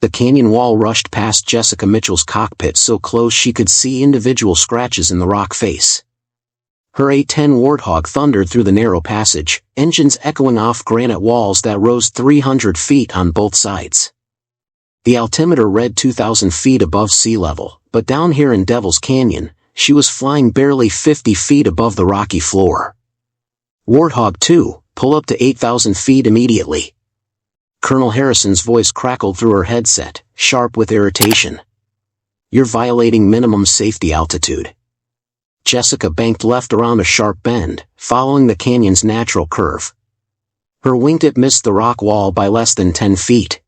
The canyon wall rushed past Jessica Mitchell's cockpit so close she could see individual scratches in the rock face. Her A-10 Warthog thundered through the narrow passage, engines echoing off granite walls that rose 300 feet on both sides. The altimeter read 2,000 feet above sea level, but down here in Devil's Canyon, she was flying barely 50 feet above the rocky floor. Warthog 2, pull up to 8,000 feet immediately. Colonel Harrison's voice crackled through her headset, sharp with irritation. You're violating minimum safety altitude. Jessica banked left around a sharp bend, following the canyon's natural curve. Her wingtip missed the rock wall by less than 10 feet.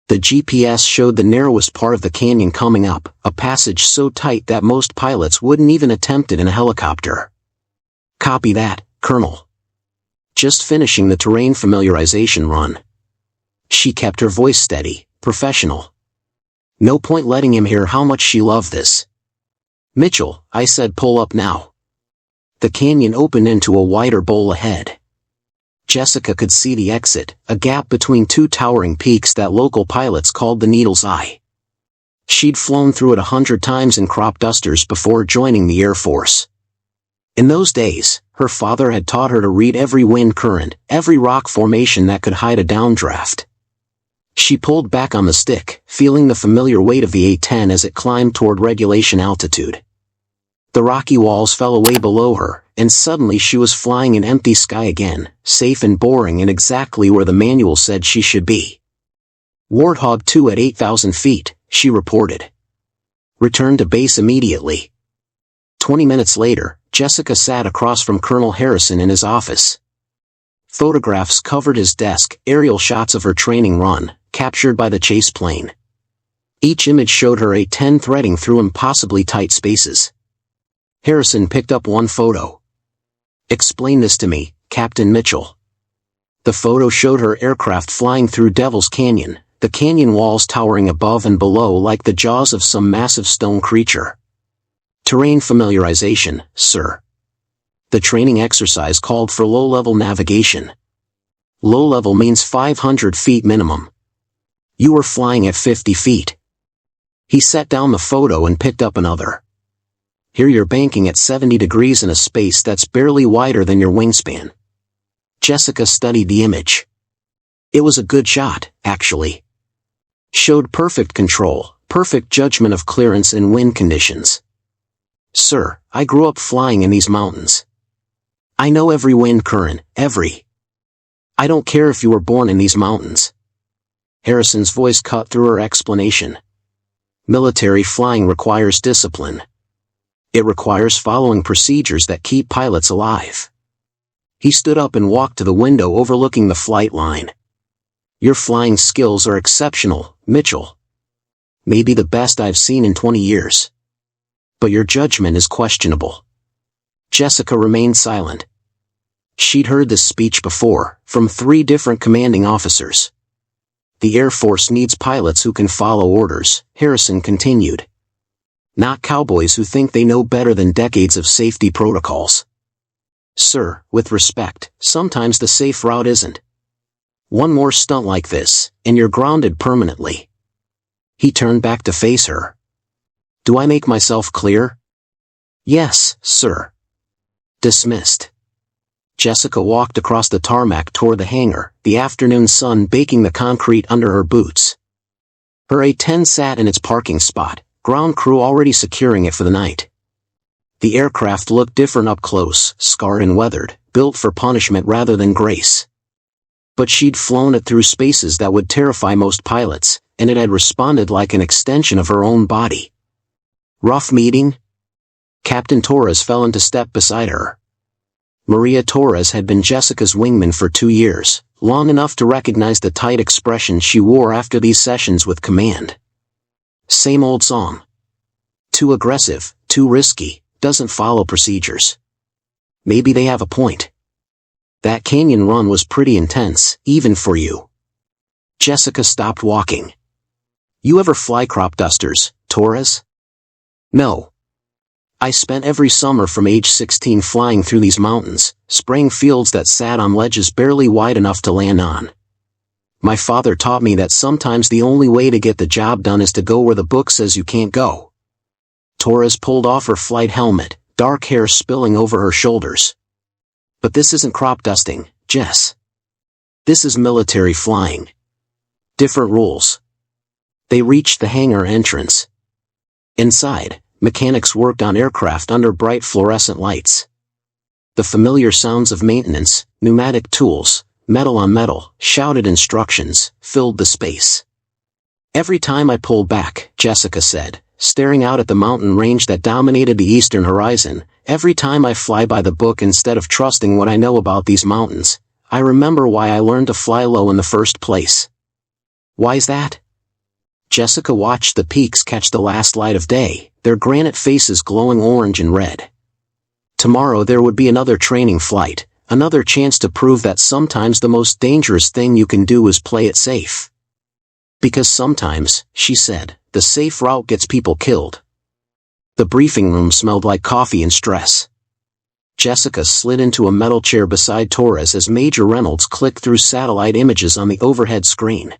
The GPS showed the narrowest part of the canyon coming up, a passage so tight that most pilots wouldn't even attempt it in a helicopter. Copy that, Colonel. Just finishing the terrain familiarization run. She kept her voice steady, professional. No point letting him hear how much she loved this. Mitchell, I said pull up now. The canyon opened into a wider bowl ahead. Jessica could see the exit, a gap between two towering peaks that local pilots called the Needle's Eye. She'd flown through it 100 times in crop dusters before joining the Air Force. In those days, her father had taught her to read every wind current, every rock formation that could hide a downdraft. She pulled back on the stick, feeling the familiar weight of the A-10 as it climbed toward regulation altitude. The rocky walls fell away below her, and suddenly she was flying in empty sky again, safe and boring and exactly where the manual said she should be. Warthog 2 at 8,000 feet, she reported. Return to base immediately. 20 minutes later, Jessica sat across from Colonel Harrison in his office. Photographs covered his desk, aerial shots of her training run, captured by the chase plane. Each image showed her A-10 threading through impossibly tight spaces. Harrison picked up one photo. Explain this to me, Captain Mitchell. The photo showed her aircraft flying through Devil's Canyon, the canyon walls towering above and below like the jaws of some massive stone creature. Terrain familiarization, sir. The training exercise called for low-level navigation. Low-level means 500 feet minimum. You were flying at 50 feet. He set down the photo and picked up another. Here you're banking at 70 degrees in a space that's barely wider than your wingspan. Jessica studied the image. It was a good shot, actually. Showed perfect control, perfect judgment of clearance in wind conditions. Sir, I grew up flying in these mountains. I know every wind current, every. I don't care if you were born in these mountains. Harrison's voice cut through her explanation. Military flying requires discipline. It requires following procedures that keep pilots alive. He stood up and walked to the window overlooking the flight line. Your flying skills are exceptional, Mitchell. Maybe the best I've seen in 20 years. But your judgment is questionable. Jessica remained silent. She'd heard this speech before, from 3 different commanding officers. The Air Force needs pilots who can follow orders, Harrison continued. Not cowboys who think they know better than decades of safety protocols. Sir, with respect, sometimes the safe route isn't. One more stunt like this, and you're grounded permanently. He turned back to face her. Do I make myself clear? Yes, sir. Dismissed. Jessica walked across the tarmac toward the hangar, the afternoon sun baking the concrete under her boots. Her A-10 sat in its parking spot, ground crew already securing it for the night. The aircraft looked different up close, scarred and weathered, built for punishment rather than grace. But she'd flown it through spaces that would terrify most pilots, and it had responded like an extension of her own body. Rough meeting? Captain Torres fell into step beside her. Maria Torres had been Jessica's wingman for 2 years, long enough to recognize the tight expression she wore after these sessions with command. Same old song. Too aggressive, too risky, doesn't follow procedures. Maybe they have a point. That canyon run was pretty intense, even for you. Jessica stopped walking. You ever fly crop dusters, Torres? No. I spent every summer from age 16 flying through these mountains, spraying fields that sat on ledges barely wide enough to land on. My father taught me that sometimes the only way to get the job done is to go where the book says you can't go. Torres pulled off her flight helmet, dark hair spilling over her shoulders. But this isn't crop dusting, Jess. This is military flying. Different rules. They reached the hangar entrance. Inside, mechanics worked on aircraft under bright fluorescent lights. The familiar sounds of maintenance, pneumatic tools, metal on metal, shouted instructions, filled the space. Every time I pulled back, Jessica said, staring out at the mountain range that dominated the eastern horizon, every time I fly by the book instead of trusting what I know about these mountains, I remember why I learned to fly low in the first place. Why's that? Jessica watched the peaks catch the last light of day, their granite faces glowing orange and red. Tomorrow there would be another training flight, another chance to prove that sometimes the most dangerous thing you can do is play it safe. Because sometimes, she said, the safe route gets people killed. The briefing room smelled like coffee and stress. Jessica slid into a metal chair beside Torres as Major Reynolds clicked through satellite images on the overhead screen.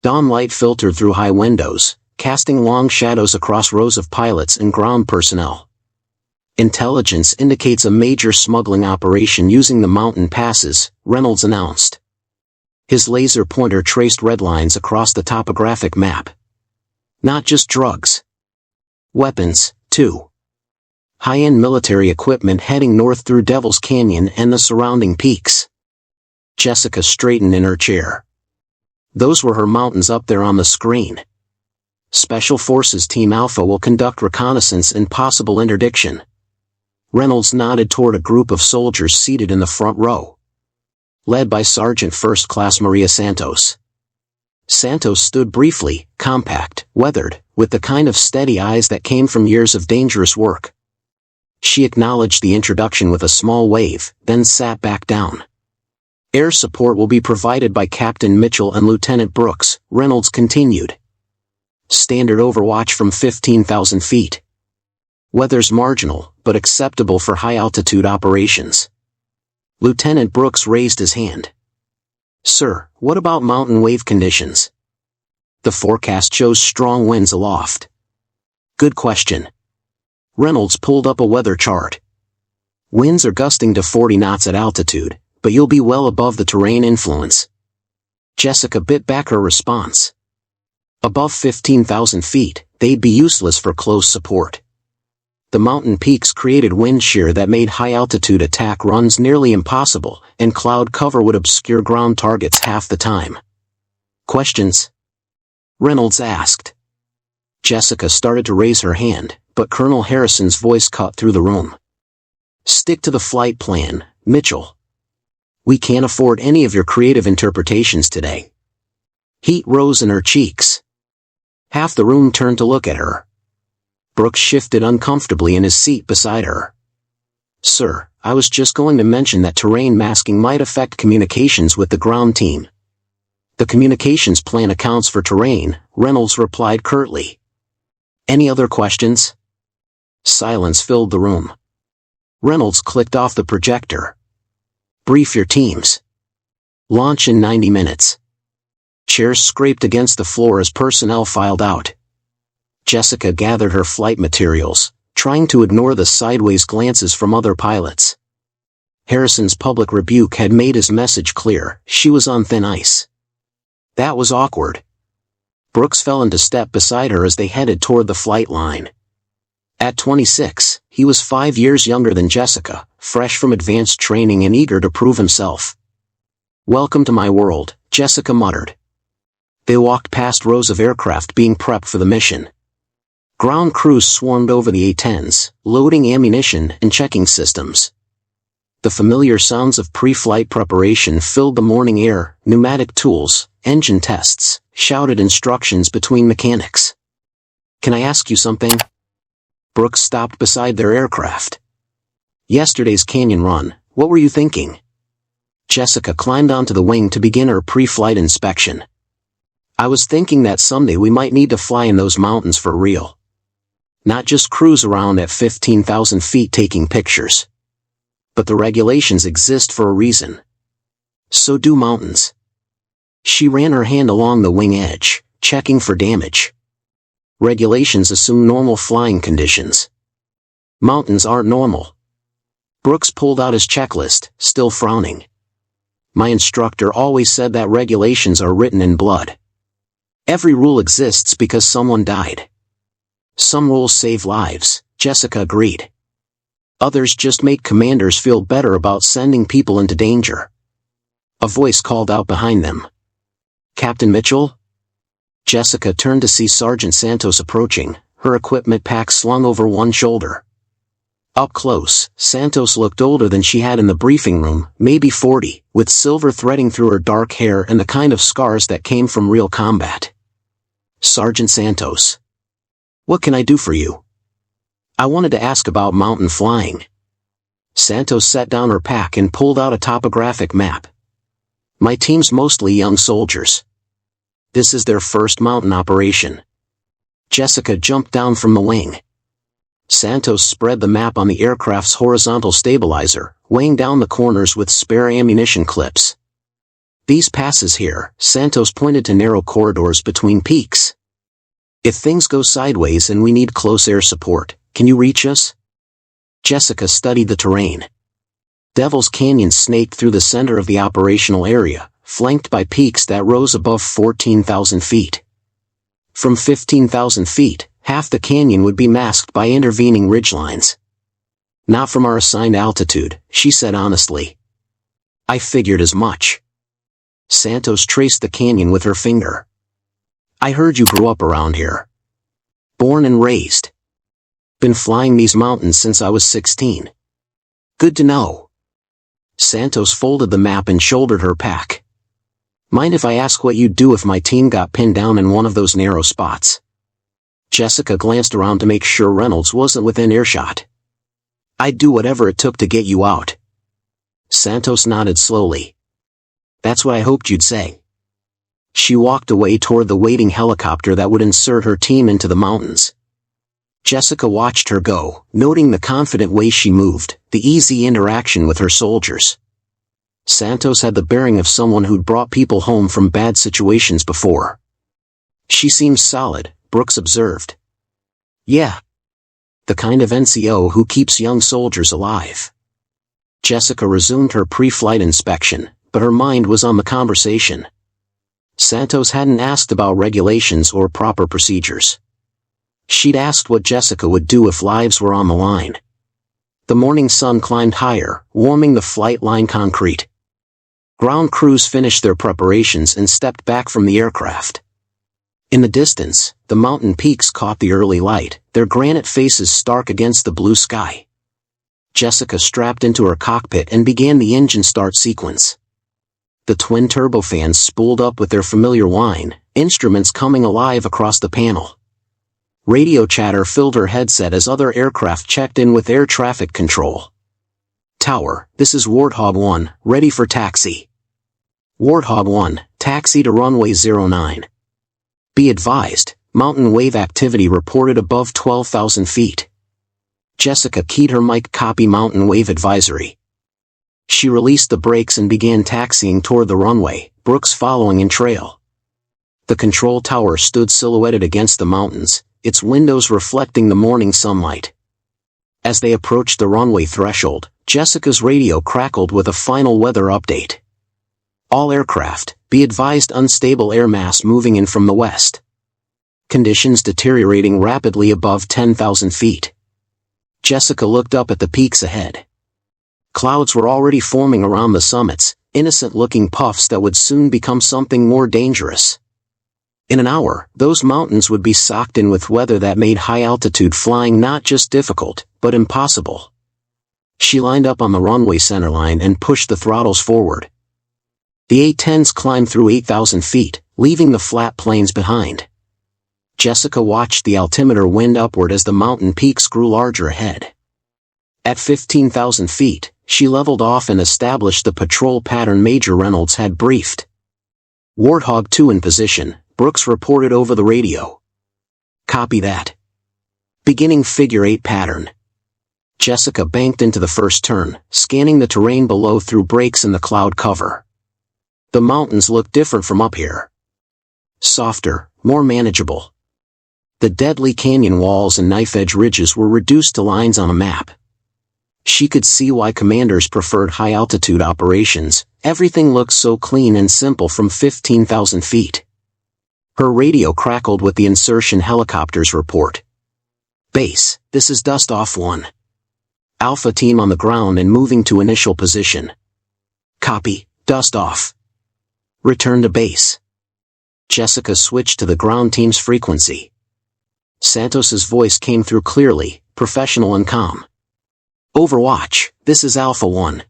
Dawn light filtered through high windows, casting long shadows across rows of pilots and ground personnel. Intelligence indicates a major smuggling operation using the mountain passes, Reynolds announced. His laser pointer traced red lines across the topographic map. Not just drugs. Weapons, too. High-end military equipment heading north through Devil's Canyon and the surrounding peaks. Jessica straightened in her chair. Those were her mountains up there on the screen. Special Forces Team Alpha will conduct reconnaissance and possible interdiction. Reynolds nodded toward a group of soldiers seated in the front row. Led by Sergeant First Class Maria Santos. Santos stood briefly, compact, weathered, with the kind of steady eyes that came from years of dangerous work. She acknowledged the introduction with a small wave, then sat back down. Air support will be provided by Captain Mitchell and Lieutenant Brooks, Reynolds continued. Standard overwatch from 15,000 feet. Weather's marginal, but acceptable for high-altitude operations. Lieutenant Brooks raised his hand. Sir, what about mountain wave conditions? The forecast shows strong winds aloft. Good question. Reynolds pulled up a weather chart. Winds are gusting to 40 knots at altitude, but you'll be well above the terrain influence. Jessica bit back her response. Above 15,000 feet, they'd be useless for close support. The mountain peaks created wind shear that made high-altitude attack runs nearly impossible, and cloud cover would obscure ground targets half the time. Questions? Reynolds asked. Jessica started to raise her hand, but Colonel Harrison's voice cut through the room. Stick to the flight plan, Mitchell. We can't afford any of your creative interpretations today. Heat rose in her cheeks. Half the room turned to look at her. Brooks shifted uncomfortably in his seat beside her. Sir, I was just going to mention that terrain masking might affect communications with the ground team. The communications plan accounts for terrain, Reynolds replied curtly. Any other questions? Silence filled the room. Reynolds clicked off the projector. Brief your teams. Launch in 90 minutes. Chairs scraped against the floor as personnel filed out. Jessica gathered her flight materials, trying to ignore the sideways glances from other pilots. Harrison's public rebuke had made his message clear, she was on thin ice. That was awkward. Brooks fell into step beside her as they headed toward the flight line. At 26, he was 5 years younger than Jessica, fresh from advanced training and eager to prove himself. Welcome to my world, Jessica muttered. They walked past rows of aircraft being prepped for the mission. Ground crews swarmed over the A-10s, loading ammunition and checking systems. The familiar sounds of pre-flight preparation filled the morning air, pneumatic tools, engine tests, shouted instructions between mechanics. Can I ask you something? Brooks stopped beside their aircraft. Yesterday's canyon run, what were you thinking? Jessica climbed onto the wing to begin her pre-flight inspection. I was thinking that someday we might need to fly in those mountains for real. Not just cruise around at 15,000 feet taking pictures. But the regulations exist for a reason. So do mountains. She ran her hand along the wing edge, checking for damage. Regulations assume normal flying conditions. Mountains aren't normal. Brooks pulled out his checklist, still frowning. My instructor always said that regulations are written in blood. Every rule exists because someone died. Some rules save lives, Jessica agreed. Others just make commanders feel better about sending people into danger. A voice called out behind them. Captain Mitchell? Jessica turned to see Sergeant Santos approaching, her equipment pack slung over one shoulder. Up close, Santos looked older than she had in the briefing room, maybe 40, with silver threading through her dark hair and the kind of scars that came from real combat. Sergeant Santos. What can I do for you? I wanted to ask about mountain flying. Santos set down her pack and pulled out a topographic map. My team's mostly young soldiers. This is their first mountain operation. Jessica jumped down from the wing. Santos spread the map on the aircraft's horizontal stabilizer, weighing down the corners with spare ammunition clips. These passes here, Santos pointed to narrow corridors between peaks. If things go sideways and we need close air support, can you reach us? Jessica studied the terrain. Devil's Canyon snaked through the center of the operational area, flanked by peaks that rose above 14,000 feet. From 15,000 feet, half the canyon would be masked by intervening ridgelines. Not from our assigned altitude, she said honestly. I figured as much. Santos traced the canyon with her finger. I heard you grew up around here. Born and raised. Been flying these mountains since I was 16. Good to know. Santos folded the map and shouldered her pack. Mind if I ask what you'd do if my team got pinned down in one of those narrow spots? Jessica glanced around to make sure Reynolds wasn't within earshot. I'd do whatever it took to get you out. Santos nodded slowly. That's what I hoped you'd say. She walked away toward the waiting helicopter that would insert her team into the mountains. Jessica watched her go, noting the confident way she moved, the easy interaction with her soldiers. Santos had the bearing of someone who'd brought people home from bad situations before. She seems solid, Brooks observed. Yeah. The kind of NCO who keeps young soldiers alive. Jessica resumed her pre-flight inspection, but her mind was on the conversation. Santos hadn't asked about regulations or proper procedures. She'd asked what Jessica would do if lives were on the line. The morning sun climbed higher, warming the flight line concrete. Ground crews finished their preparations and stepped back from the aircraft. In the distance, the mountain peaks caught the early light, their granite faces stark against the blue sky. Jessica strapped into her cockpit and began the engine start sequence. The twin turbofans spooled up with their familiar whine, instruments coming alive across the panel. Radio chatter filled her headset as other aircraft checked in with air traffic control. Tower, this is Warthog 1, ready for taxi. Warthog 1, taxi to runway 09. Be advised, mountain wave activity reported above 12,000 feet. Jessica keyed her mic copy mountain wave advisory. She released the brakes and began taxiing toward the runway, Brooks following in trail. The control tower stood silhouetted against the mountains, its windows reflecting the morning sunlight. As they approached the runway threshold, Jessica's radio crackled with a final weather update. All aircraft, be advised unstable air mass moving in from the west. Conditions deteriorating rapidly above 10,000 feet. Jessica looked up at the peaks ahead. Clouds were already forming around the summits, innocent-looking puffs that would soon become something more dangerous. In an hour, those mountains would be socked in with weather that made high-altitude flying not just difficult, but impossible. She lined up on the runway centerline and pushed the throttles forward. The A-10s climbed through 8,000 feet, leaving the flat plains behind. Jessica watched the altimeter wind upward as the mountain peaks grew larger ahead. At 15,000 feet, she leveled off and established the patrol pattern Major Reynolds had briefed. Warthog 2 in position, Brooks reported over the radio. Copy that. Beginning figure 8 pattern. Jessica banked into the first turn, scanning the terrain below through breaks in the cloud cover. The mountains looked different from up here. Softer, more manageable. The deadly canyon walls and knife-edge ridges were reduced to lines on a map. She could see why commanders preferred high-altitude operations. Everything looked so clean and simple from 15,000 feet. Her radio crackled with the insertion helicopter's report. Base, this is Dust-Off 1. Alpha team on the ground and moving to initial position. Copy, Dust-Off. Return to base. Jessica switched to the ground team's frequency. Santos's voice came through clearly, professional and calm. Overwatch, this is Alpha 1.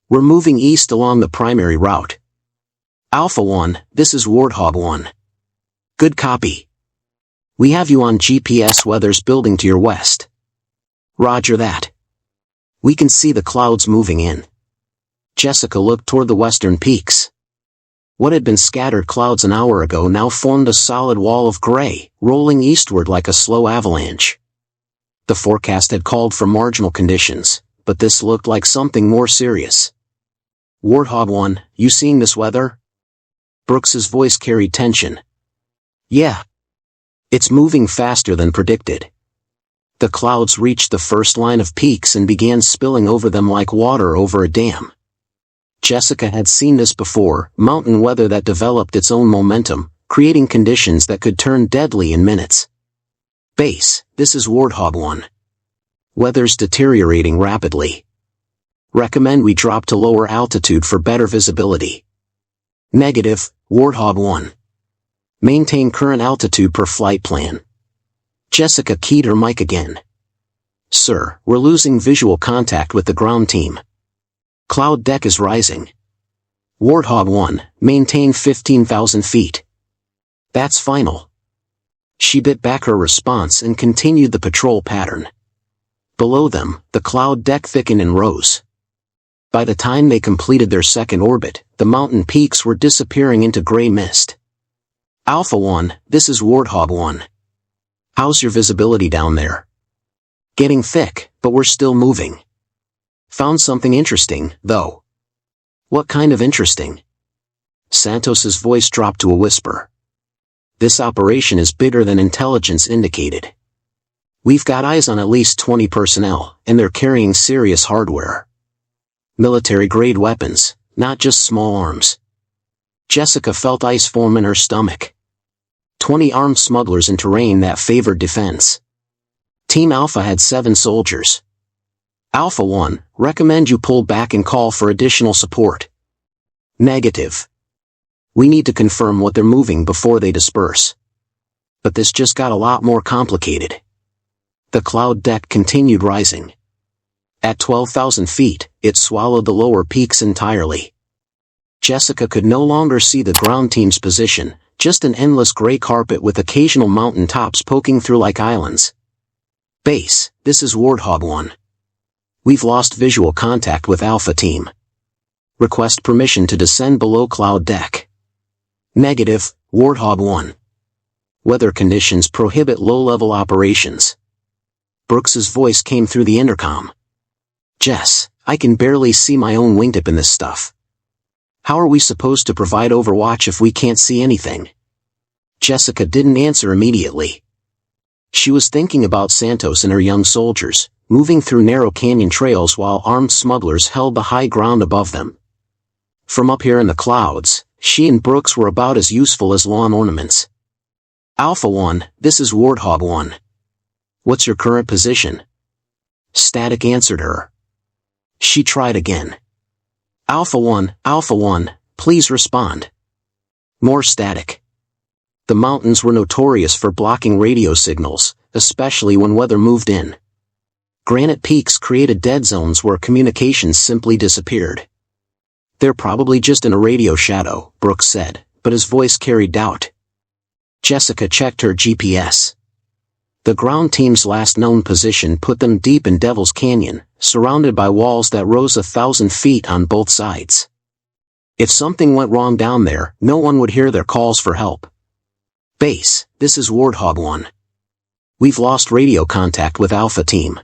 We're moving east along the primary route. Alpha 1, this is Warthog 1. Good copy. We have you on GPS. Weather's building to your west. Roger that. We can see the clouds moving in. Jessica looked toward the western peaks. What had been scattered clouds an hour ago now formed a solid wall of gray, rolling eastward like a slow avalanche. The forecast had called for marginal conditions, but this looked like something more serious. Warthog 1, you seeing this weather? Brooks's voice carried tension. Yeah. It's moving faster than predicted. The clouds reached the first line of peaks and began spilling over them like water over a dam. Jessica had seen this before, mountain weather that developed its own momentum, creating conditions that could turn deadly in minutes. Base, this is Warthog 1. Weather's deteriorating rapidly. Recommend we drop to lower altitude for better visibility. Negative, Warthog 1. Maintain current altitude per flight plan. Jessica keyed her mic again. Sir, we're losing visual contact with the ground team. Cloud deck is rising. Warthog 1, maintain 15,000 feet. That's final. She bit back her response and continued the patrol pattern. Below them, the cloud deck thickened and rose. By the time they completed their second orbit, the mountain peaks were disappearing into gray mist. Alpha 1, this is Warthog 1. How's your visibility down there? Getting thick, but we're still moving. Found something interesting, though. What kind of interesting? Santos's voice dropped to a whisper. This operation is bigger than intelligence indicated. We've got eyes on at least 20 personnel, and they're carrying serious hardware. Military-grade weapons, not just small arms. Jessica felt ice form in her stomach. 20 armed smugglers in terrain that favored defense. Team Alpha had 7 soldiers. Alpha 1, recommend you pull back and call for additional support. Negative. We need to confirm what they're moving before they disperse. But this just got a lot more complicated. The cloud deck continued rising. At 12,000 feet, it swallowed the lower peaks entirely. Jessica could no longer see the ground team's position, just an endless gray carpet with occasional mountain tops poking through like islands. Base, this is Warthog 1. We've lost visual contact with Alpha Team. Request permission to descend below cloud deck. Negative, Warthog 1. Weather conditions prohibit low-level operations. Brooks's voice came through the intercom. Jess, I can barely see my own wingtip in this stuff. How are we supposed to provide overwatch if we can't see anything? Jessica didn't answer immediately. She was thinking about Santos and her young soldiers, moving through narrow canyon trails while armed smugglers held the high ground above them. From up here in the clouds, she and Brooks were about as useful as lawn ornaments. Alpha 1, this is Warthog 1. What's your current position? Static answered her. She tried again. Alpha 1, please respond. More static. The mountains were notorious for blocking radio signals, especially when weather moved in. Granite peaks created dead zones where communications simply disappeared. They're probably just in a radio shadow, Brooks said, but his voice carried doubt. Jessica checked her GPS. The ground team's last known position put them deep in Devil's Canyon, surrounded by walls that rose 1,000 feet on both sides. If something went wrong down there, no one would hear their calls for help. Base, this is Warthog 1. We've lost radio contact with Alpha Team.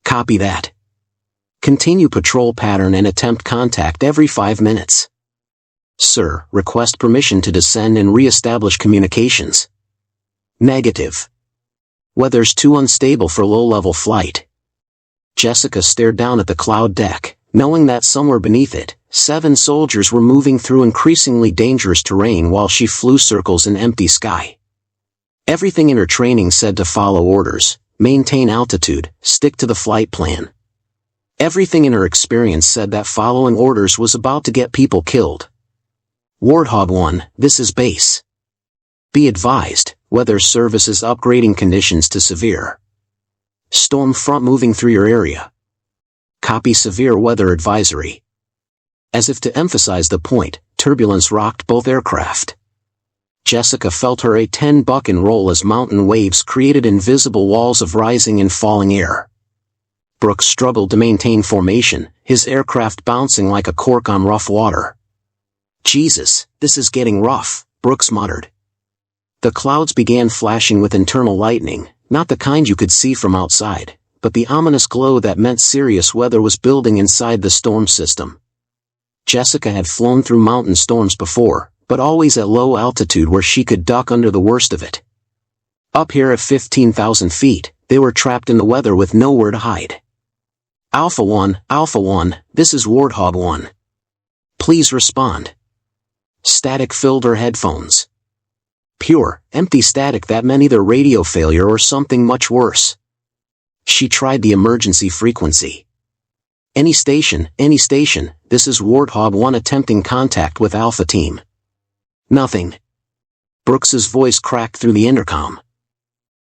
Copy that. Continue patrol pattern and attempt contact every 5 minutes. Sir, request permission to descend and re-establish communications. Negative. Weather's too unstable for low-level flight. Jessica stared down at the cloud deck, knowing that somewhere beneath it, 7 soldiers were moving through increasingly dangerous terrain while she flew circles in empty sky. Everything in her training said to follow orders, maintain altitude, stick to the flight plan. Everything in her experience said that following orders was about to get people killed. Warthog 1, this is base. Be advised, weather service is upgrading conditions to severe. Storm front moving through your area. Copy severe weather advisory. As if to emphasize the point, turbulence rocked both aircraft. Jessica felt her A-10 buck and roll as mountain waves created invisible walls of rising and falling air. Brooks struggled to maintain formation, his aircraft bouncing like a cork on rough water. Jesus, this is getting rough, Brooks muttered. The clouds began flashing with internal lightning, not the kind you could see from outside, but the ominous glow that meant serious weather was building inside the storm system. Jessica had flown through mountain storms before, but always at low altitude where she could duck under the worst of it. Up here at 15,000 feet, they were trapped in the weather with nowhere to hide. Alpha 1, this is Warthog 1. Please respond. Static filled her headphones. Pure, empty static that meant either radio failure or something much worse. She tried the emergency frequency. Any station, this is Warthog 1 attempting contact with Alpha Team. Nothing. Brooks's voice cracked through the intercom.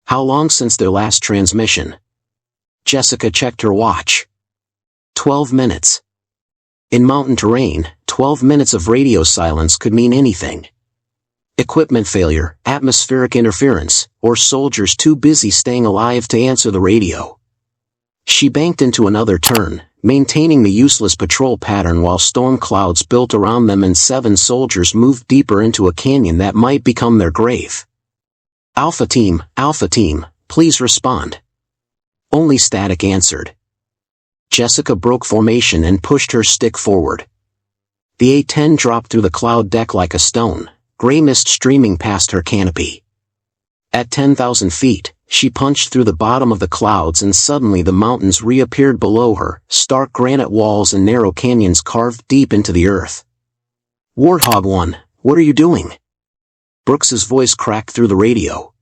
How long since their last transmission? Jessica checked her watch. 12 minutes. In mountain terrain, 12 minutes of radio silence could mean anything. Equipment failure, atmospheric interference, or soldiers too busy staying alive to answer the radio. She banked into another turn, maintaining the useless patrol pattern while storm clouds built around them and 7 soldiers moved deeper into a canyon that might become their grave. Alpha Team, please respond. Only static answered. Jessica broke formation and pushed her stick forward. The A-10 dropped through the cloud deck like a stone, gray mist streaming past her canopy. At 10,000 feet, she punched through the bottom of the clouds and suddenly the mountains reappeared below her, stark granite walls and narrow canyons carved deep into the earth. Warthog 1, what are you doing? Brooks's voice cracked through the radio.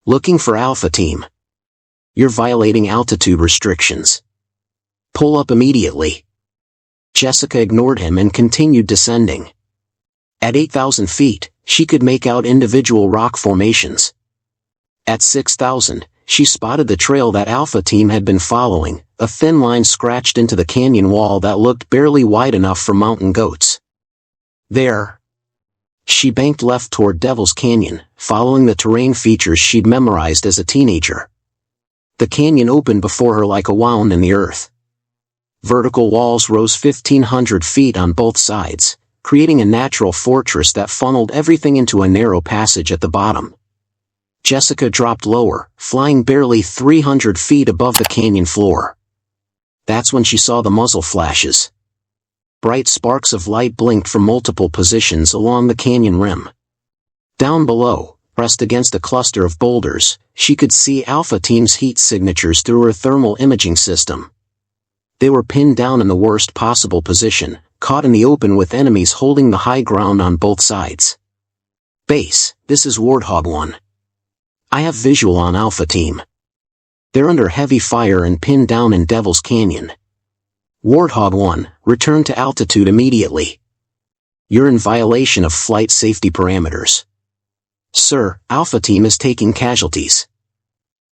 Looking for Alpha Team. You're violating altitude restrictions. Pull up immediately. Jessica ignored him and continued descending. At 8,000 feet, she could make out individual rock formations. At 6,000, she spotted the trail that Alpha Team had been following, a thin line scratched into the canyon wall that looked barely wide enough for mountain goats. There. She banked left toward Devil's Canyon, following the terrain features she'd memorized as a teenager. The canyon opened before her like a wound in the earth. Vertical walls rose 1,500 feet on both sides, creating a natural fortress that funneled everything into a narrow passage at the bottom. Jessica dropped lower, flying barely 300 feet above the canyon floor. That's when she saw the muzzle flashes. Bright sparks of light blinked from multiple positions along the canyon rim. Down below, pressed against a cluster of boulders, she could see Alpha Team's heat signatures through her thermal imaging system. They were pinned down in the worst possible position, caught in the open with enemies holding the high ground on both sides. Base, this is Warthog 1. I have visual on Alpha Team. They're under heavy fire and pinned down in Devil's Canyon. Warthog 1, return to altitude immediately. You're in violation of flight safety parameters. Sir, Alpha Team is taking casualties.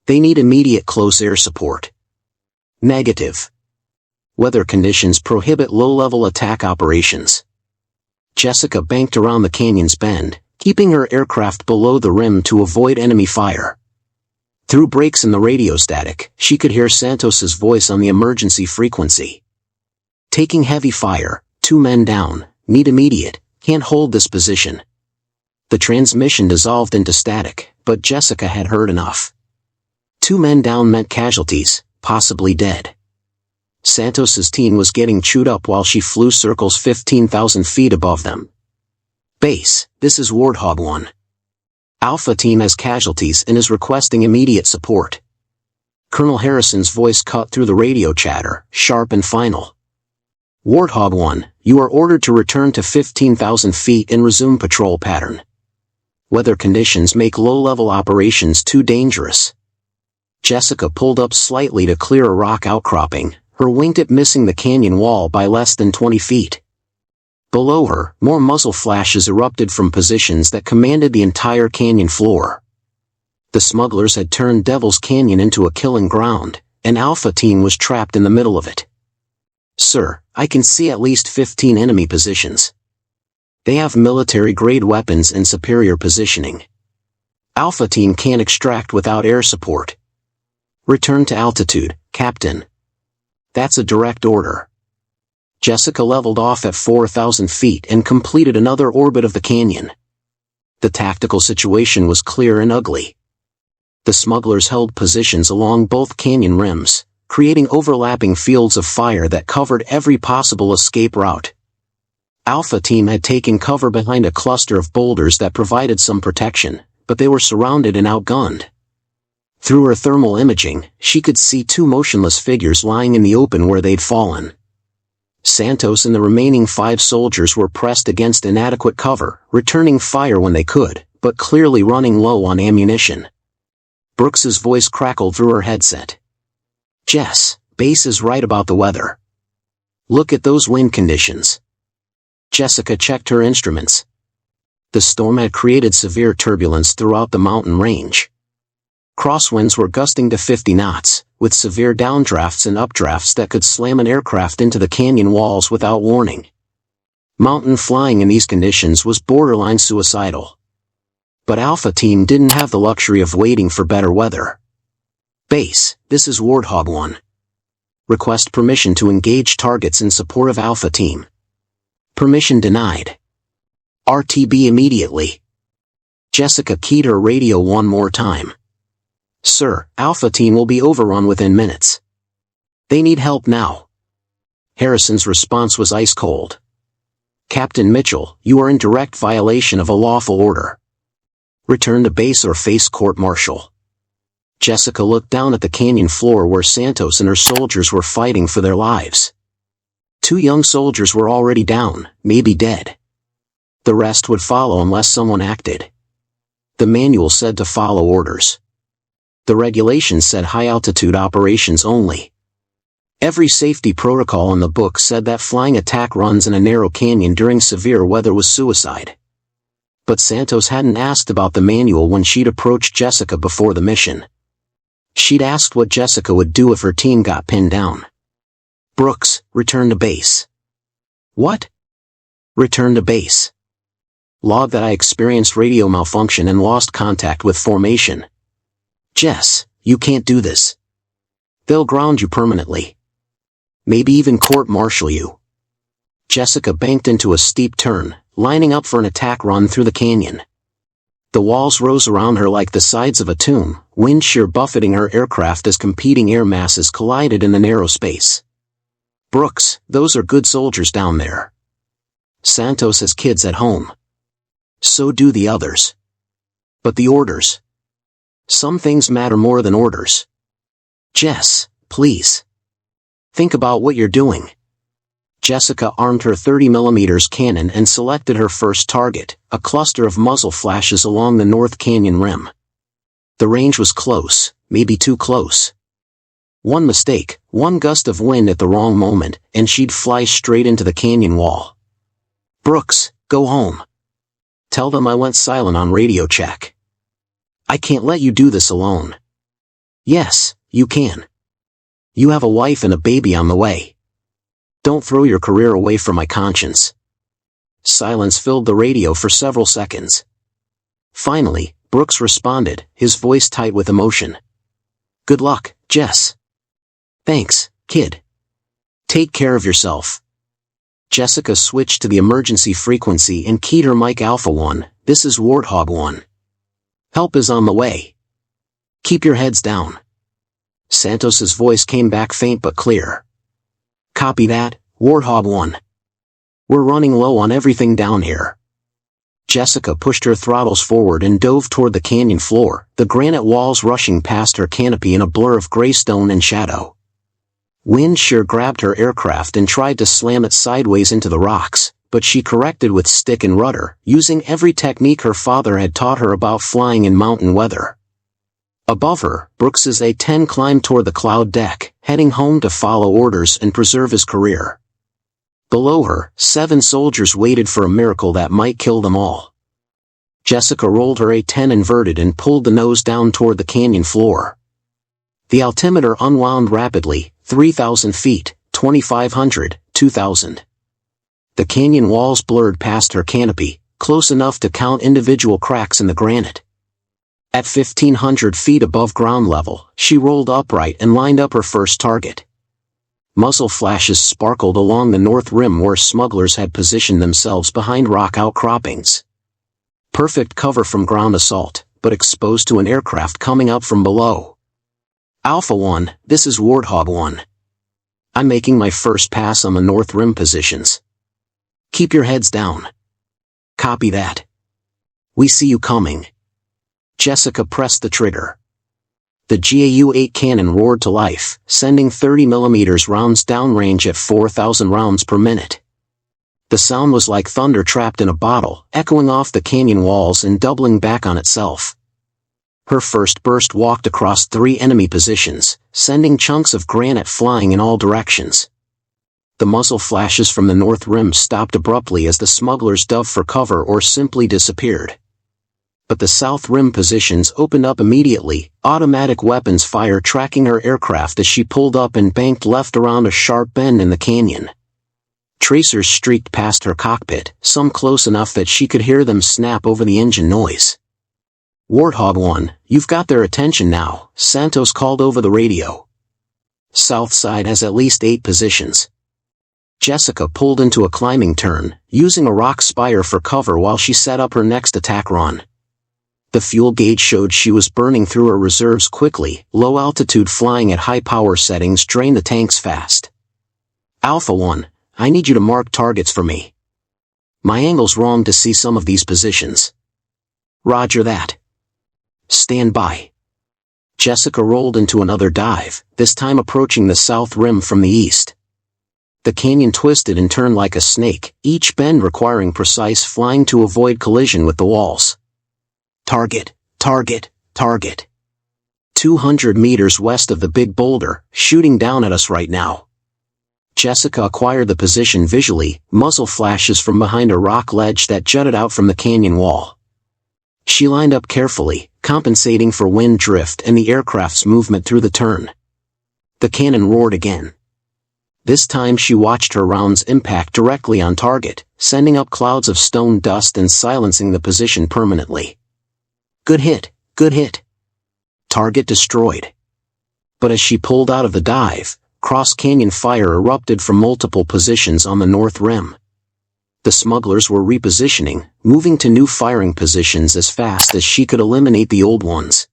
They need immediate close air support. Negative. Weather conditions prohibit low-level attack operations. Jessica banked around the canyon's bend, keeping her aircraft below the rim to avoid enemy fire. Through breaks in the radio static, she could hear Santos's voice on the emergency frequency. Taking heavy fire, 2 men down, need immediate, can't hold this position. The transmission dissolved into static, but Jessica had heard enough. 2 men down meant casualties, possibly dead. Santos's team was getting chewed up while she flew circles 15,000 feet above them. Base, this is Warthog 1. Alpha Team has casualties and is requesting immediate support. Colonel Harrison's voice cut through the radio chatter, sharp and final. Warthog 1, you are ordered to return to 15,000 feet and resume patrol pattern. Weather conditions make low-level operations too dangerous. Jessica pulled up slightly to clear a rock outcropping, her wingtip missing the canyon wall by less than 20 feet. Below her, more muzzle flashes erupted from positions that commanded the entire canyon floor. The smugglers had turned Devil's Canyon into a killing ground, and Alpha Team was trapped in the middle of it. Sir, I can see at least 15 enemy positions. They have military-grade weapons and superior positioning. Alpha Team can't extract without air support. Return to altitude, Captain. That's a direct order. Jessica leveled off at 4,000 feet and completed another orbit of the canyon. The tactical situation was clear and ugly. The smugglers held positions along both canyon rims, creating overlapping fields of fire that covered every possible escape route. Alpha Team had taken cover behind a cluster of boulders that provided some protection, but they were surrounded and outgunned. Through her thermal imaging, she could see two motionless figures lying in the open where they'd fallen. Santos and the remaining 5 soldiers were pressed against inadequate cover, returning fire when they could, but clearly running low on ammunition. Brooks's voice crackled through her headset. Jess, Base is right about the weather. Look at those wind conditions. Jessica checked her instruments. The storm had created severe turbulence throughout the mountain range. Crosswinds were gusting to 50 knots, with severe downdrafts and updrafts that could slam an aircraft into the canyon walls without warning. Mountain flying in these conditions was borderline suicidal. But Alpha Team didn't have the luxury of waiting for better weather. Base, this is Warthog 1. Request permission to engage targets in support of Alpha Team. Permission denied. RTB immediately. Jessica keyed her radio one more time. Sir, Alpha Team will be overrun within minutes. They need help now. Harrison's response was ice cold. Captain Mitchell, you are in direct violation of a lawful order. Return to base or face court-martial. Jessica looked down at the canyon floor where Santos and her soldiers were fighting for their lives. 2 young soldiers were already down, maybe dead. The rest would follow unless someone acted. The manual said to follow orders. The regulations said high-altitude operations only. Every safety protocol in the book said that flying attack runs in a narrow canyon during severe weather was suicide. But Santos hadn't asked about the manual when she'd approached Jessica before the mission. She'd asked what Jessica would do if her team got pinned down. Brooks, return to base. What? Return to base. Log that I experienced radio malfunction and lost contact with formation. Jess, you can't do this. They'll ground you permanently. Maybe even court-martial you. Jessica banked into a steep turn, lining up for an attack run through the canyon. The walls rose around her like the sides of a tomb, wind shear buffeting her aircraft as competing air masses collided in the narrow space. Brooks, those are good soldiers down there. Santos has kids at home. So do the others. But the orders. Some things matter more than orders. Jess, please. Think about what you're doing. Jessica armed her 30mm cannon and selected her first target, a cluster of muzzle flashes along the North Canyon rim. The range was close, maybe too close. One mistake, one gust of wind at the wrong moment, and she'd fly straight into the canyon wall. Brooks, go home. Tell them I went silent on radio check. I can't let you do this alone. Yes, you can. You have a wife and a baby on the way. Don't throw your career away for my conscience. Silence filled the radio for several seconds. Finally, Brooks responded, his voice tight with emotion. Good luck, Jess. Thanks, kid. Take care of yourself. Jessica switched to the emergency frequency and keyed her mic Alpha 1, this is Warthog 1. Help is on the way. Keep your heads down. Santos's voice came back faint but clear. Copy that, Warthog 1. We're running low on everything down here. Jessica pushed her throttles forward and dove toward the canyon floor, the granite walls rushing past her canopy in a blur of gray stone and shadow. Wind shear grabbed her aircraft and tried to slam it sideways into the rocks, but she corrected with stick and rudder, using every technique her father had taught her about flying in mountain weather. Above her, Brooks's A-10 climbed toward the cloud deck, heading home to follow orders and preserve his career. Below her, 7 soldiers waited for a miracle that might kill them all. Jessica rolled her A-10 inverted and pulled the nose down toward the canyon floor. The altimeter unwound rapidly, 3,000 feet, 2,500, 2,000. The canyon walls blurred past her canopy, close enough to count individual cracks in the granite. At 1,500 feet above ground level, she rolled upright and lined up her first target. Muzzle flashes sparkled along the north rim where smugglers had positioned themselves behind rock outcroppings. Perfect cover from ground assault, but exposed to an aircraft coming up from below. Alpha 1, this is Warthog 1. I'm making my first pass on the north rim positions. Keep your heads down. Copy that. We see you coming. Jessica pressed the trigger. The GAU-8 cannon roared to life, sending 30mm rounds downrange at 4,000 rounds per minute. The sound was like thunder trapped in a bottle, echoing off the canyon walls and doubling back on itself. Her first burst walked across 3 enemy positions, sending chunks of granite flying in all directions. The muzzle flashes from the north rim stopped abruptly as the smugglers dove for cover or simply disappeared. But the south rim positions opened up immediately, automatic weapons fire tracking her aircraft as she pulled up and banked left around a sharp bend in the canyon. Tracers streaked past her cockpit, some close enough that she could hear them snap over the engine noise. Warthog 1, you've got their attention now, Santos called over the radio. South side has at least 8 positions. Jessica pulled into a climbing turn, using a rock spire for cover while she set up her next attack run. The fuel gauge showed she was burning through her reserves quickly. Low altitude flying at high power settings drained the tanks fast. Alpha 1, I need you to mark targets for me. My angle's wrong to see some of these positions. Roger that. Stand by. Jessica rolled into another dive, this time approaching the south rim from the east. The canyon twisted and turned like a snake, each bend requiring precise flying to avoid collision with the walls. Target, target, target. 200 meters west of the big boulder, shooting down at us right now. Jessica acquired the position visually, muzzle flashes from behind a rock ledge that jutted out from the canyon wall. She lined up carefully, compensating for wind drift and the aircraft's movement through the turn. The cannon roared again. This time she watched her rounds impact directly on target, sending up clouds of stone dust and silencing the position permanently. Good hit, good hit. Target destroyed. But as she pulled out of the dive, cross-canyon fire erupted from multiple positions on the north rim. The smugglers were repositioning, moving to new firing positions as fast as she could eliminate the old ones.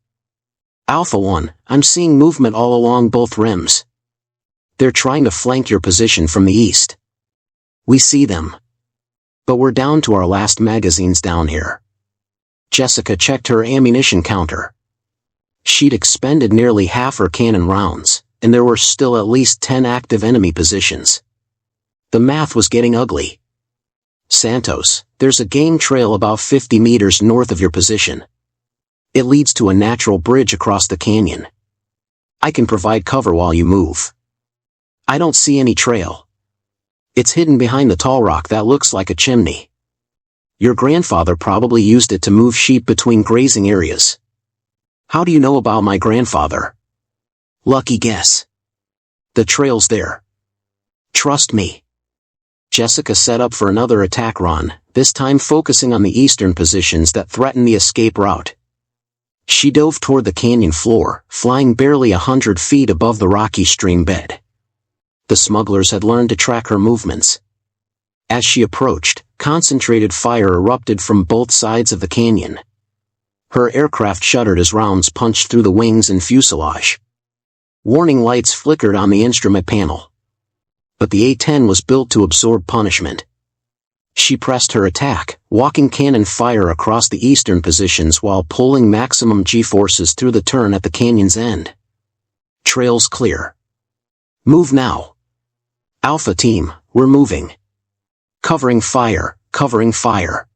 Alpha 1, I'm seeing movement all along both rims. They're trying to flank your position from the east. We see them. But we're down to our last magazines down here. Jessica checked her ammunition counter. She'd expended nearly half her cannon rounds, and there were still at least 10 active enemy positions. The math was getting ugly. Santos, there's a game trail about 50 meters north of your position. It leads to a natural bridge across the canyon. I can provide cover while you move. I don't see any trail. It's hidden behind the tall rock that looks like a chimney. Your grandfather probably used it to move sheep between grazing areas. How do you know about my grandfather? Lucky guess. The trail's there. Trust me. Jessica set up for another attack run, this time focusing on the eastern positions that threatened the escape route. She dove toward the canyon floor, flying barely 100 feet above the rocky stream bed. The smugglers had learned to track her movements. As she approached, concentrated fire erupted from both sides of the canyon. Her aircraft shuddered as rounds punched through the wings and fuselage. Warning lights flickered on the instrument panel. But the A-10 was built to absorb punishment. She pressed her attack, walking cannon fire across the eastern positions while pulling maximum G-forces through the turn at the canyon's end. Trails clear. Move now. Alpha team, we're moving. Covering fire, covering fire.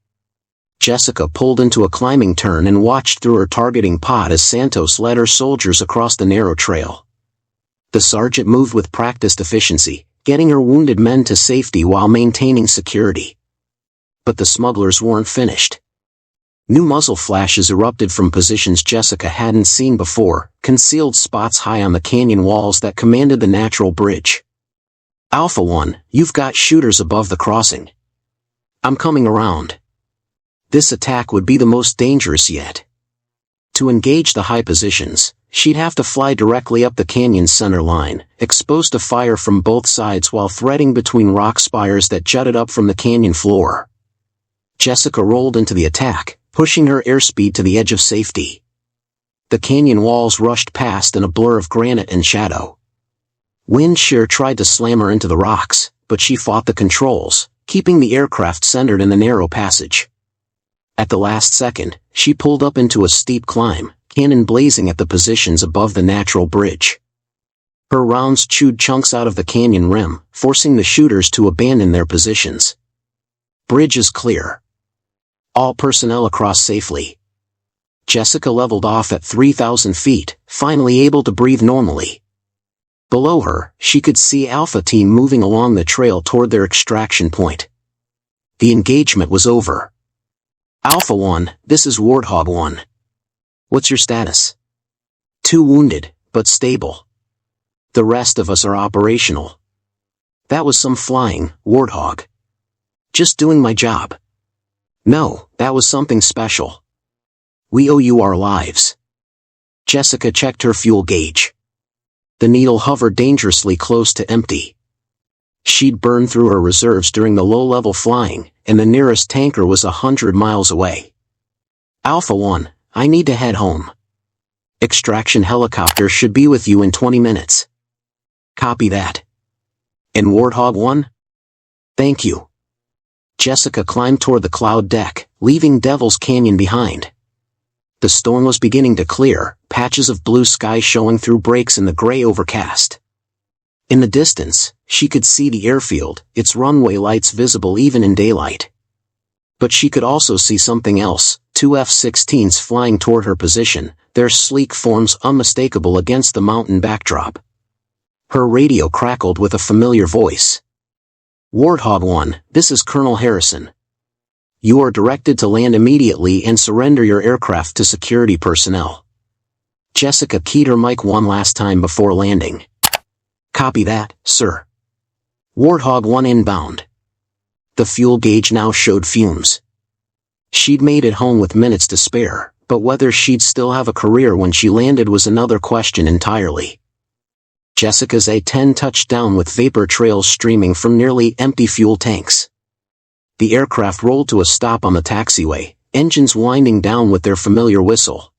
Jessica pulled into a climbing turn and watched through her targeting pod as Santos led her soldiers across the narrow trail. The sergeant moved with practiced efficiency, getting her wounded men to safety while maintaining security. But the smugglers weren't finished. New muzzle flashes erupted from positions Jessica hadn't seen before, concealed spots high on the canyon walls that commanded the natural bridge. Alpha 1, you've got shooters above the crossing. I'm coming around. This attack would be the most dangerous yet. To engage the high positions, she'd have to fly directly up the canyon's center line, exposed to fire from both sides while threading between rock spires that jutted up from the canyon floor. Jessica rolled into the attack, pushing her airspeed to the edge of safety. The canyon walls rushed past in a blur of granite and shadow. Wind shear tried to slam her into the rocks, but she fought the controls, keeping the aircraft centered in the narrow passage. At the last second, she pulled up into a steep climb, cannon blazing at the positions above the natural bridge. Her rounds chewed chunks out of the canyon rim, forcing the shooters to abandon their positions. Bridge is clear. All personnel across safely. Jessica leveled off at 3,000 feet, finally able to breathe normally. Below her, she could see Alpha Team moving along the trail toward their extraction point. The engagement was over. Alpha 1, this is Warthog 1. What's your status? 2 wounded, but stable. The rest of us are operational. That was some flying, Warthog. Just doing my job. No, that was something special. We owe you our lives. Jessica checked her fuel gauge. The needle hovered dangerously close to empty. She'd burned through her reserves during the low-level flying, and the nearest tanker was 100 miles away. Alpha 1, I need to head home. Extraction helicopter should be with you in 20 minutes. Copy that. And Warthog 1? Thank you. Jessica climbed toward the cloud deck, leaving Devil's Canyon behind. The storm was beginning to clear, patches of blue sky showing through breaks in the gray overcast. In the distance, she could see the airfield, its runway lights visible even in daylight. But she could also see something else, 2 F-16s flying toward her position, their sleek forms unmistakable against the mountain backdrop. Her radio crackled with a familiar voice. Warthog 1, this is Colonel Harrison. You are directed to land immediately and surrender your aircraft to security personnel. Jessica keyed her mic one last time before landing. Copy that, sir. Warthog 1 inbound. The fuel gauge now showed fumes. She'd made it home with minutes to spare, but whether she'd still have a career when she landed was another question entirely. Jessica's A-10 touched down with vapor trails streaming from nearly empty fuel tanks. The aircraft rolled to a stop on the taxiway, engines winding down with their familiar whistle.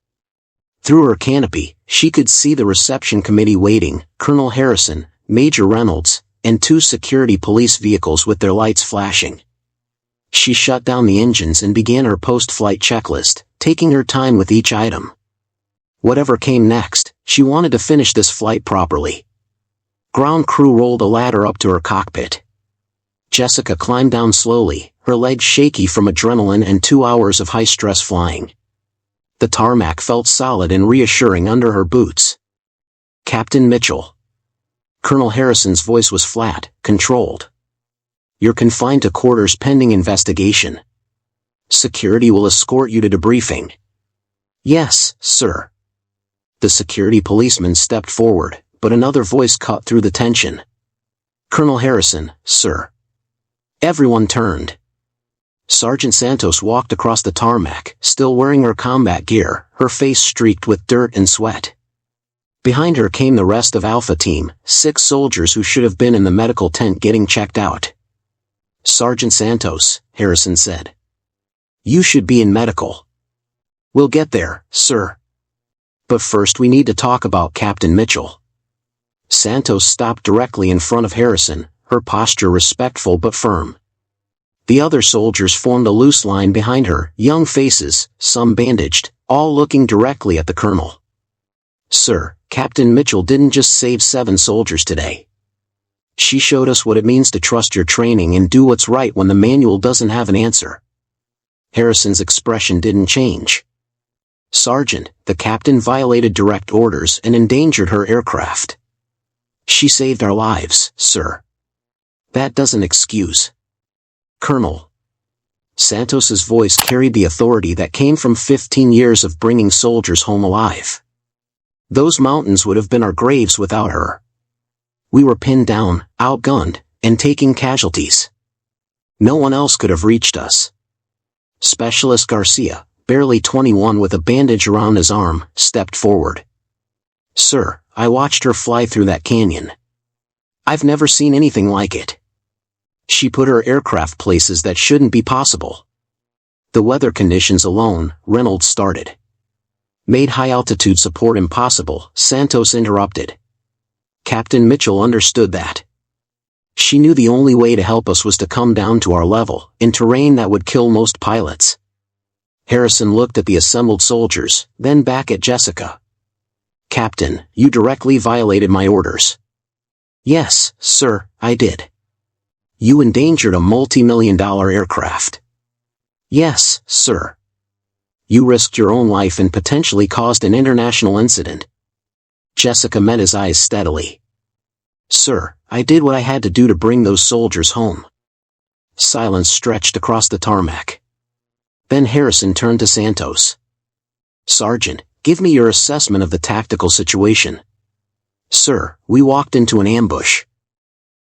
Through her canopy, she could see the reception committee waiting, Colonel Harrison, Major Reynolds, and 2 security police vehicles with their lights flashing. She shut down the engines and began her post-flight checklist, taking her time with each item. Whatever came next, she wanted to finish this flight properly. Ground crew rolled a ladder up to her cockpit. Jessica climbed down slowly, her legs shaky from adrenaline and 2 hours of high-stress flying. The tarmac felt solid and reassuring under her boots. Captain Mitchell. Colonel Harrison's voice was flat, controlled. You're confined to quarters pending investigation. Security will escort you to debriefing. Yes, sir. The security policeman stepped forward, but another voice cut through the tension. Colonel Harrison, sir. Everyone turned. Sergeant Santos walked across the tarmac, still wearing her combat gear, her face streaked with dirt and sweat. Behind her came the rest of Alpha Team, 6 soldiers who should have been in the medical tent getting checked out. Sergeant Santos, Harrison said. You should be in medical. We'll get there, sir. But first we need to talk about Captain Mitchell. Santos stopped directly in front of Harrison, her posture respectful but firm. The other soldiers formed a loose line behind her, young faces, some bandaged, all looking directly at the colonel. "Sir, Captain Mitchell didn't just save 7 soldiers today. She showed us what it means to trust your training and do what's right when the manual doesn't have an answer." Harrison's expression didn't change. "Sergeant, the captain violated direct orders and endangered her aircraft. She saved our lives, sir. That doesn't excuse." "Colonel." Santos's voice carried the authority that came from 15 years of bringing soldiers home alive. "Those mountains would have been our graves without her. We were pinned down, outgunned, and taking casualties. No one else could have reached us." Specialist Garcia, barely 21 with a bandage around his arm, stepped forward. "Sir, I watched her fly through that canyon. I've never seen anything like it. She put her aircraft places that shouldn't be possible." "The weather conditions alone," Reynolds started, "made high-altitude support impossible," Santos interrupted. "Captain Mitchell understood that. She knew the only way to help us was to come down to our level, in terrain that would kill most pilots." Harrison looked at the assembled soldiers, then back at Jessica. "Captain, you directly violated my orders." "Yes, sir, I did." "You endangered a multi-million-dollar aircraft." "Yes, sir." "You risked your own life and potentially caused an international incident." Jessica met his eyes steadily. "Sir, I did what I had to do to bring those soldiers home." Silence stretched across the tarmac. Then Harrison turned to Santos. "Sergeant, give me your assessment of the tactical situation." "Sir, we walked into an ambush.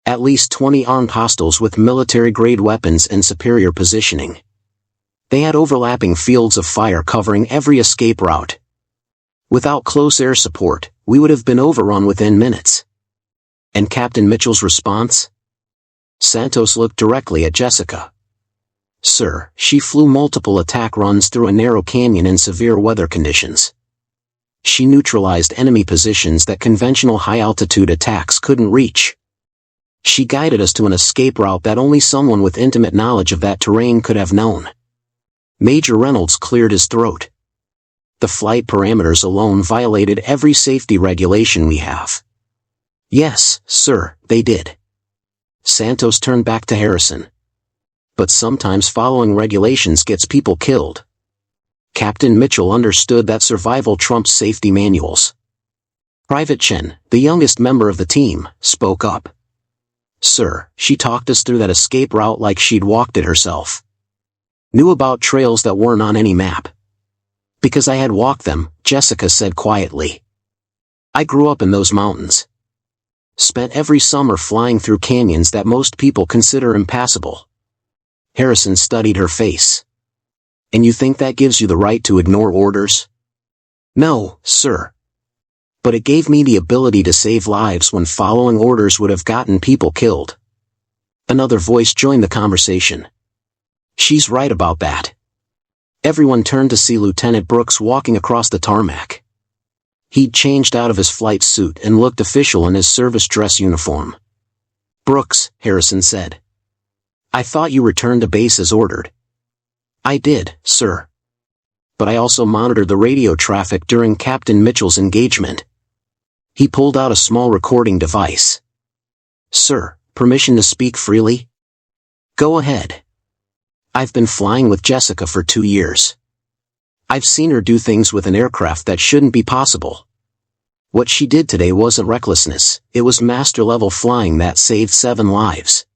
At least 20 armed hostiles with military-grade weapons and superior positioning. They had overlapping fields of fire covering every escape route. Without close air support, we would have been overrun within minutes." "And Captain Mitchell's response?" Santos looked directly at Jessica. "Sir, she flew multiple attack runs through a narrow canyon in severe weather conditions. She neutralized enemy positions that conventional high-altitude attacks couldn't reach. She guided us to an escape route that only someone with intimate knowledge of that terrain could have known." Major Reynolds cleared his throat. "The flight parameters alone violated every safety regulation we have." "Yes, sir, they did." Santos turned back to Harrison. "But sometimes following regulations gets people killed." Captain Mitchell understood that survival trumps safety manuals. Private Chen, the youngest member of the team, spoke up. "Sir, she talked us through that escape route like she'd walked it herself. Knew about trails that weren't on any map." "Because I had walked them," Jessica said quietly. "I grew up in those mountains. Spent every summer flying through canyons that most people consider impassable." Harrison studied her face. "And you think that gives you the right to ignore orders?" "No, sir. But it gave me the ability to save lives when following orders would have gotten people killed." Another voice joined the conversation. "She's right about that." Everyone turned to see Lieutenant Brooks walking across the tarmac. He'd changed out of his flight suit and looked official in his service dress uniform. "Brooks," Harrison said. "I thought you returned to base as ordered." "I did, sir. But I also monitored the radio traffic during Captain Mitchell's engagement." He pulled out a small recording device. "Sir, permission to speak freely?" "Go ahead." "I've been flying with Jessica for 2 years. I've seen her do things with an aircraft that shouldn't be possible. What she did today wasn't recklessness, it was master-level flying that saved 7 lives."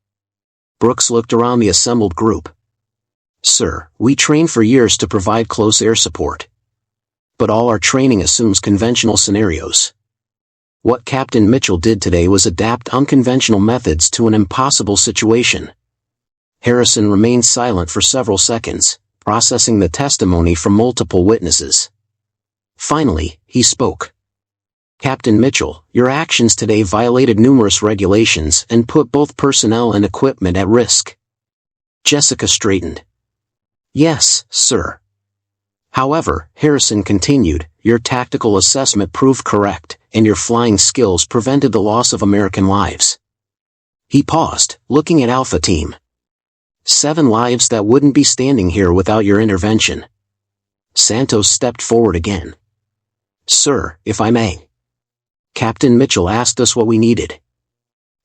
Brooks looked around the assembled group. "Sir, we train for years to provide close air support. But all our training assumes conventional scenarios. What Captain Mitchell did today was adapt unconventional methods to an impossible situation." Harrison remained silent for several seconds, processing the testimony from multiple witnesses. Finally, he spoke. "Captain Mitchell, your actions today violated numerous regulations and put both personnel and equipment at risk." Jessica straightened. "Yes, sir." "However," Harrison continued, "your tactical assessment proved correct, and your flying skills prevented the loss of American lives." He paused, looking at Alpha Team. 7 lives that wouldn't be standing here without your intervention. Santos stepped forward again. Sir, if I may. Captain Mitchell asked us what we needed.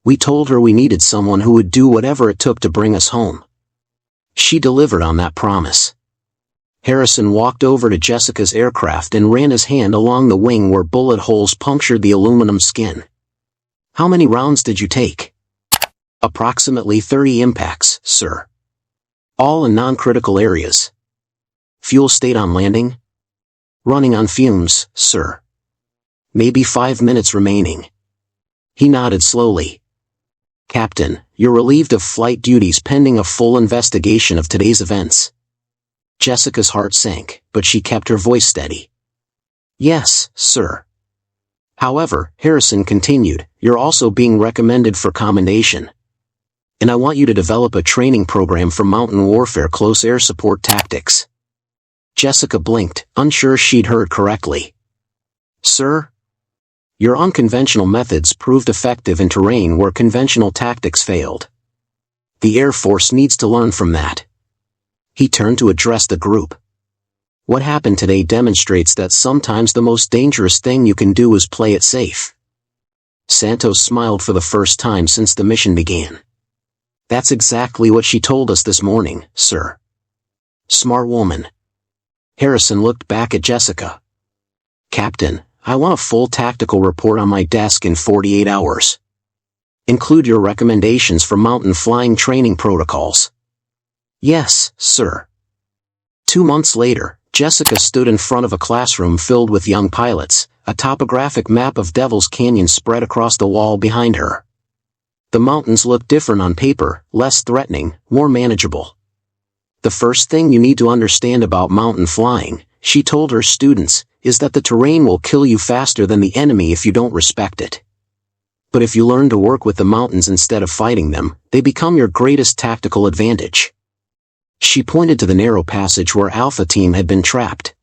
We told her we needed someone who would do whatever it took to bring us home. She delivered on that promise. Harrison walked over to Jessica's aircraft and ran his hand along the wing where bullet holes punctured the aluminum skin. How many rounds did you take? Approximately 30 impacts, sir. All in non-critical areas. Fuel stayed on landing? Running on fumes, sir. Maybe 5 minutes remaining. He nodded slowly. Captain, you're relieved of flight duties pending a full investigation of today's events. Jessica's heart sank, but she kept her voice steady. Yes, sir. However, Harrison continued, you're also being recommended for commendation. And I want you to develop a training program for mountain warfare close air support tactics. Jessica blinked, unsure she'd heard correctly. Sir? Your unconventional methods proved effective in terrain where conventional tactics failed. The Air Force needs to learn from that. He turned to address the group. What happened today demonstrates that sometimes the most dangerous thing you can do is play it safe. Santos smiled for the first time since the mission began. That's exactly what she told us this morning, sir. Smart woman. Harrison looked back at Jessica. Captain, I want a full tactical report on my desk in 48 hours. Include your recommendations for mountain flying training protocols. Yes, sir. 2 months later, Jessica stood in front of a classroom filled with young pilots, a topographic map of Devil's Canyon spread across the wall behind her. The mountains looked different on paper, less threatening, more manageable. The first thing you need to understand about mountain flying, she told her students, is that the terrain will kill you faster than the enemy if you don't respect it. But if you learn to work with the mountains instead of fighting them, they become your greatest tactical advantage. She pointed to the narrow passage where Alpha Team had been trapped.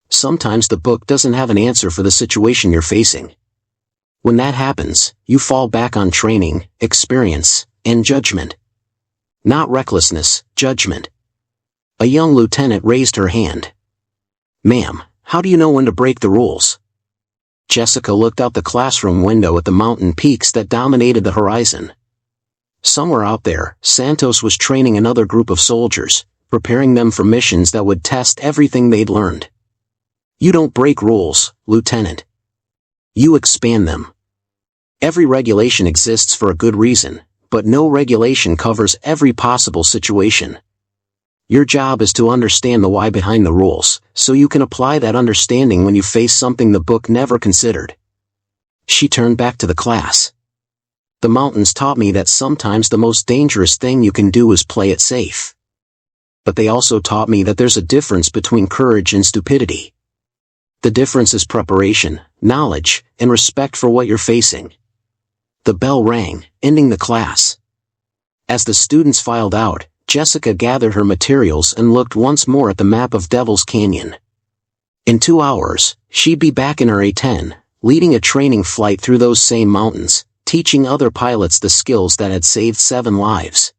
Sometimes the book doesn't have an answer for the situation you're facing. When that happens, you fall back on training, experience, and judgment. Not recklessness, judgment. A young lieutenant raised her hand. Ma'am, how do you know when to break the rules? Jessica looked out the classroom window at the mountain peaks that dominated the horizon. Somewhere out there, Santos was training another group of soldiers, preparing them for missions that would test everything they'd learned. You don't break rules, Lieutenant. You expand them. Every regulation exists for a good reason, but no regulation covers every possible situation. Your job is to understand the why behind the rules, so you can apply that understanding when you face something the book never considered. She turned back to the class. The mountains taught me that sometimes the most dangerous thing you can do is play it safe. But they also taught me that there's a difference between courage and stupidity. The difference is preparation, knowledge, and respect for what you're facing. The bell rang, ending the class. As the students filed out, Jessica gathered her materials and looked once more at the map of Devil's Canyon. In 2 hours, she'd be back in her A-10, leading a training flight through those same mountains, teaching other pilots the skills that had saved 7 lives.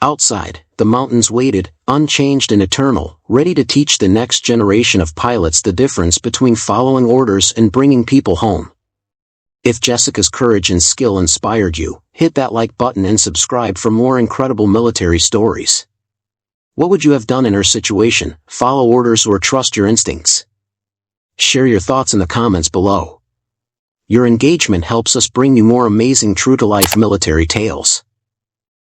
Outside, the mountains waited, unchanged and eternal, ready to teach the next generation of pilots the difference between following orders and bringing people home. If Jessica's courage and skill inspired you, hit that like button and subscribe for more incredible military stories. What would you have done in her situation, follow orders or trust your instincts? Share your thoughts in the comments below. Your engagement helps us bring you more amazing true-to-life military tales.